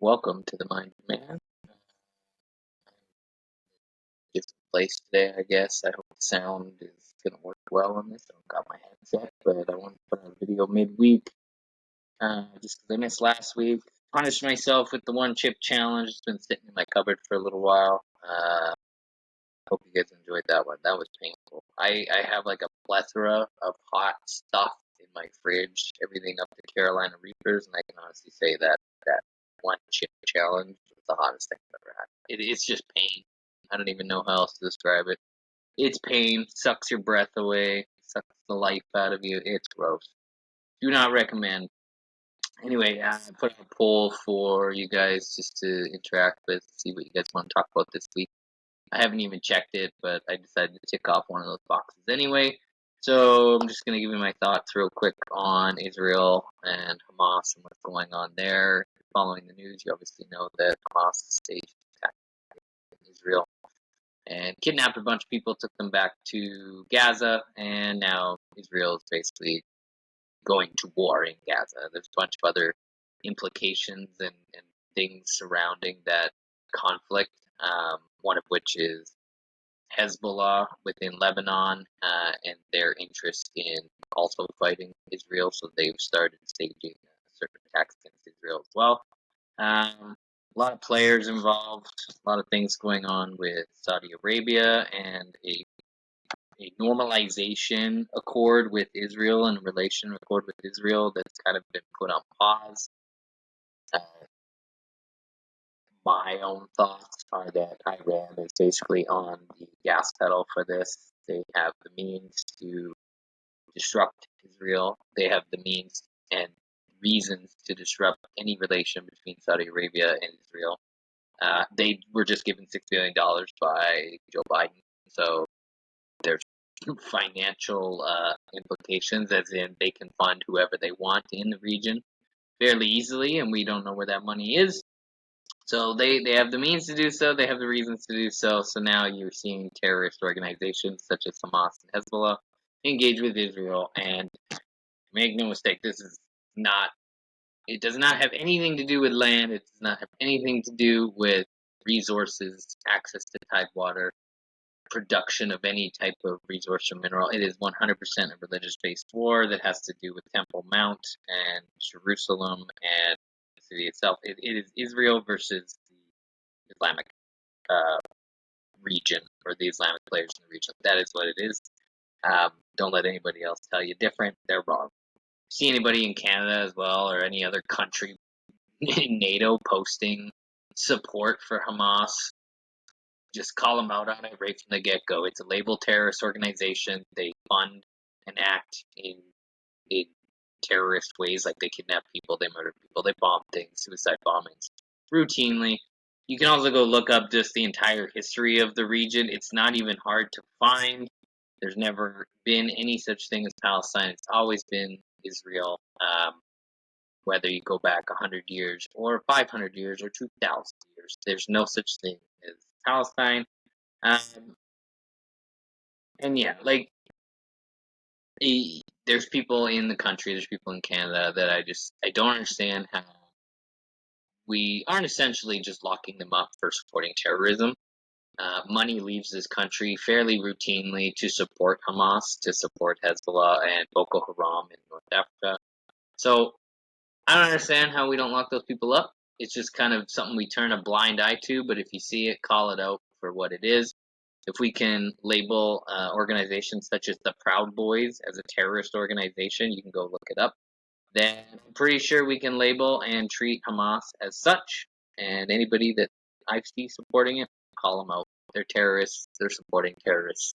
Welcome to the Mind of Man. Different place today, I guess. I hope the sound is going to work well on this. I don't got my headset, but I want to put out a video midweek. Just 'cause I missed last week. Punished myself with the one chip challenge. It's been sitting in my cupboard for a little while. Hope you guys enjoyed that one. That was painful. I have like a plethora of hot stuff in my fridge, everything up to Carolina Reapers, and I can honestly say that one chip challenge was the hottest thing I've ever had. It's just pain. I don't even know how else to describe it. It's pain, sucks your breath away, sucks the life out of you. It's gross. Do not recommend. Anyway, I put up a poll for you guys just to interact with, see what you guys want to talk about this week. I haven't even checked it, but I decided to tick off one of those boxes anyway. So I'm just going to give you my thoughts real quick on Israel and Hamas and what's going on there. Following the news, you obviously know that Hamas staged an attack in Israel and kidnapped a bunch of people, took them back to Gaza, and now Israel is basically going to war in Gaza. There's a bunch of other implications and things surrounding that conflict, one of which is Hezbollah within Lebanon and their interest in also fighting Israel. So they've started staging certain attacks against Israel as well. A lot of players involved, a lot of things going on with Saudi Arabia, and a normalization accord with Israel and a relation accord with Israel that's kind of been put on pause. My own thoughts are that Iran is basically on the gas pedal for this. They have the means to disrupt Israel. They have the means and reasons to disrupt any relation between Saudi Arabia and Israel. They were just given $6 billion by Joe Biden, so there's financial implications, as in they can fund whoever they want in the region fairly easily, and we don't know where that money is. So they have the means to do so, they have the reasons to do so. So now you're seeing terrorist organizations such as Hamas and Hezbollah engage with Israel. And make no mistake, this is not, it does not have anything to do with land. It does not have anything to do with resources, access to tidewater, production of any type of resource or mineral. It is 100% a religious-based war that has to do with Temple Mount and Jerusalem and the city itself. It is Israel versus the Islamic region, or the Islamic players in the region. That is what it is. Don't let anybody else tell you different. They're wrong. See anybody in Canada as well, or any other country in NATO posting support for Hamas, just call them out on it right from the get-go. It's a labeled terrorist organization. They fund and act in terrorist ways, like they kidnap people, they murder people, they bomb things, suicide bombings, routinely. You can also go look up just the entire history of the region. It's not even hard to find. There's never been any such thing as Palestine. It's always been Israel, whether you go back 100 years or 500 years or 2,000 years. There's no such thing as Palestine. And yeah, like, there's people in the country, there's people in Canada that I don't understand how we aren't essentially just locking them up for supporting terrorism. Money leaves this country fairly routinely to support Hamas, to support Hezbollah and Boko Haram in North Africa. So I don't understand how we don't lock those people up. It's just kind of something we turn a blind eye to, but if you see it, call it out for what it is. If we can label organizations such as the Proud Boys as a terrorist organization, you can go look it up, then I'm pretty sure we can label and treat Hamas as such. And anybody that I see supporting it, call them out. They're terrorists. They're supporting terrorists.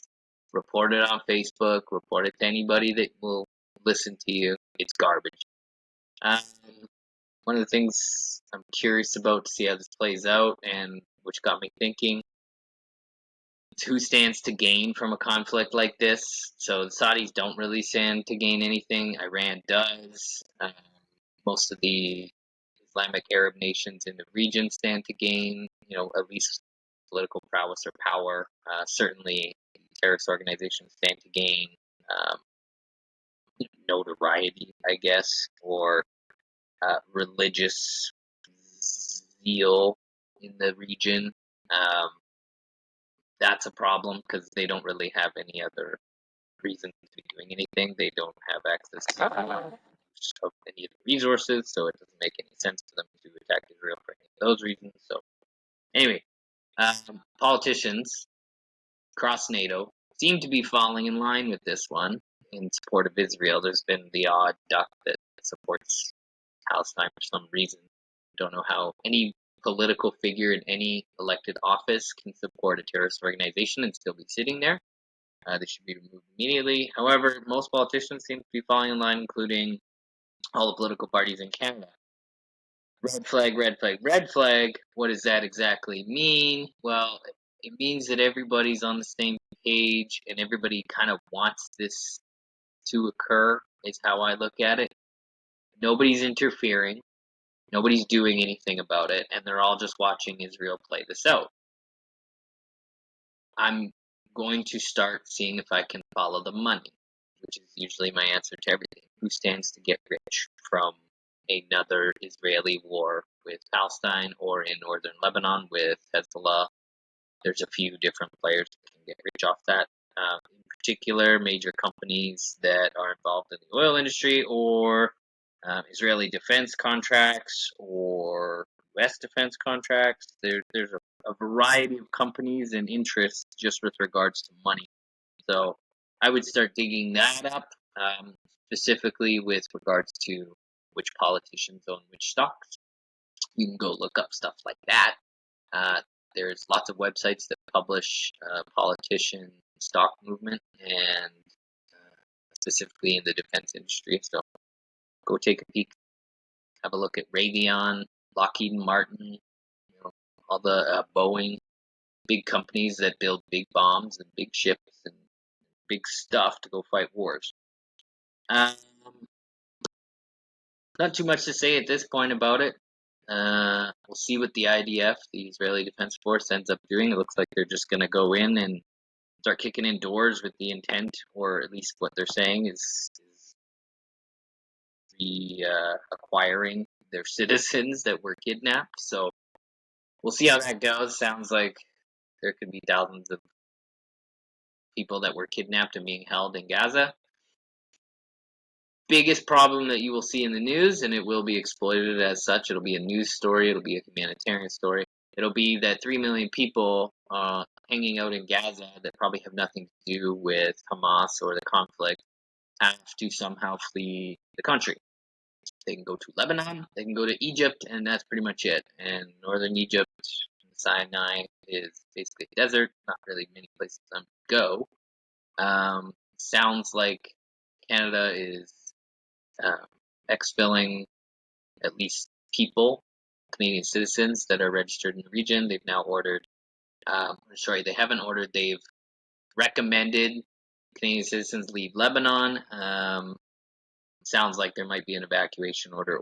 Report it on Facebook. Report it to anybody that will listen to you. It's garbage. Um, One of the things I'm curious about to see how this plays out, and which got me thinking, who stands to gain from a conflict like this. So the Saudis don't really stand to gain anything. Iran does. Most of the Islamic Arab nations in the region stand to gain, at least political prowess or power. Certainly, terrorist organizations stand to gain notoriety, I guess, or religious zeal in the region. Um, that's a problem because they don't really have any other reason to be doing anything. They don't have access to any of the resources, so it doesn't make any sense for them to attack Israel for any of those reasons. So anyway, politicians across NATO seem to be falling in line with this one in support of Israel. There's been the odd duck that supports Palestine for some reason. Don't know how any political figure in any elected office can support a terrorist organization and still be sitting there. They should be removed immediately. However, most politicians seem to be falling in line, including all the political parties in Canada. Red flag, red flag, red flag. What does that exactly mean? Well, it means that everybody's on the same page and everybody kind of wants this to occur, is how I look at it. Nobody's interfering, nobody's doing anything about it, and they're all just watching Israel play this out. I'm going to start seeing if I can follow the money, which is usually my answer to everything. Who stands to get rich from another Israeli war with Palestine or in northern Lebanon with Hezbollah? There's a few different players that can get rich off that. In particular, major companies that are involved in the oil industry or Israeli defense contracts or U.S. defense contracts. There's a variety of companies and interests just with regards to money. So I would start digging that up, specifically with regards to which politicians own which stocks. You can go look up stuff like that. Uh, there's lots of websites that publish politician stock movement and specifically in the defense industry. So go take a peek, have a look at Raytheon, Lockheed Martin, all the Boeing, big companies that build big bombs and big ships and big stuff to go fight wars. Um, not too much to say at this point about it. We'll see what the IDF, the Israeli Defense Force, ends up doing. It looks like they're just going to go in and start kicking in doors with the intent, or at least what they're saying is acquiring their citizens that were kidnapped. So we'll see how that goes. Sounds like there could be thousands of people that were kidnapped and being held in Gaza. Biggest problem that you will see in the news, and it will be exploited as such. It'll be a news story. It'll be a humanitarian story. It'll be that 3 million people hanging out in Gaza that probably have nothing to do with Hamas or the conflict have to somehow flee the country. They can go to Lebanon, they can go to Egypt, and that's pretty much it. And northern Egypt, Sinai, is basically a desert. Not really many places for them to go. Sounds like Canada is expelling at least people, Canadian citizens that are registered in the region. They've now ordered, they haven't ordered, they've recommended Canadian citizens leave Lebanon. Sounds like there might be an evacuation order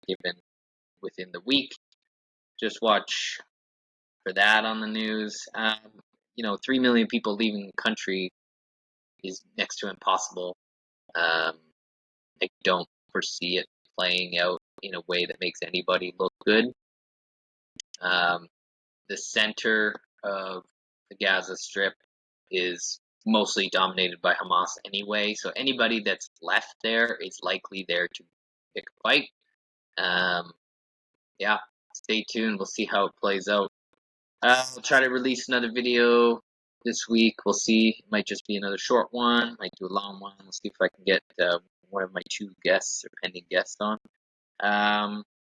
given within the week. Just watch for that on the news. 3 million people leaving the country is next to impossible. I don't foresee it playing out in a way that makes anybody look good. The center of the Gaza Strip is mostly dominated by Hamas anyway, so anybody that's left there is likely there to pick a fight. Yeah, stay tuned. We'll see how it plays out. I'll try to release another video this week. We'll see. It might just be another short one. Might do a long one. We'll see if I can get one of my 2 guests or pending guests on.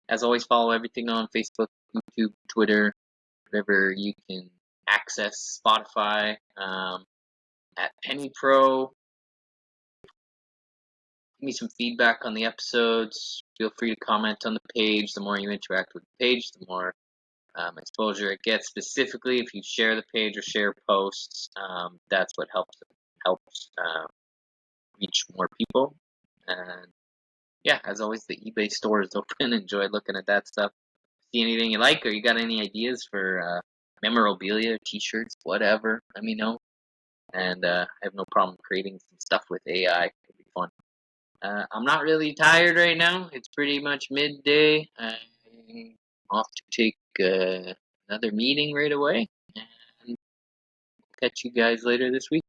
As always, follow everything on Facebook, YouTube, Twitter, whatever you can access. Spotify, at Penny Pro. Give me some feedback on the episodes. Feel free to comment on the page. The more you interact with the page, the more exposure it gets. Specifically, if you share the page or share posts, that's what helps reach more people. And yeah, as always, the eBay store is open. Enjoy looking at that stuff. See anything you like, or you got any ideas for memorabilia, T-shirts, whatever? Let me know. And I have no problem creating some stuff with AI. It'll be fun. I'm not really tired right now. It's pretty much midday. I'm off to take another meeting right away, and catch you guys later this week.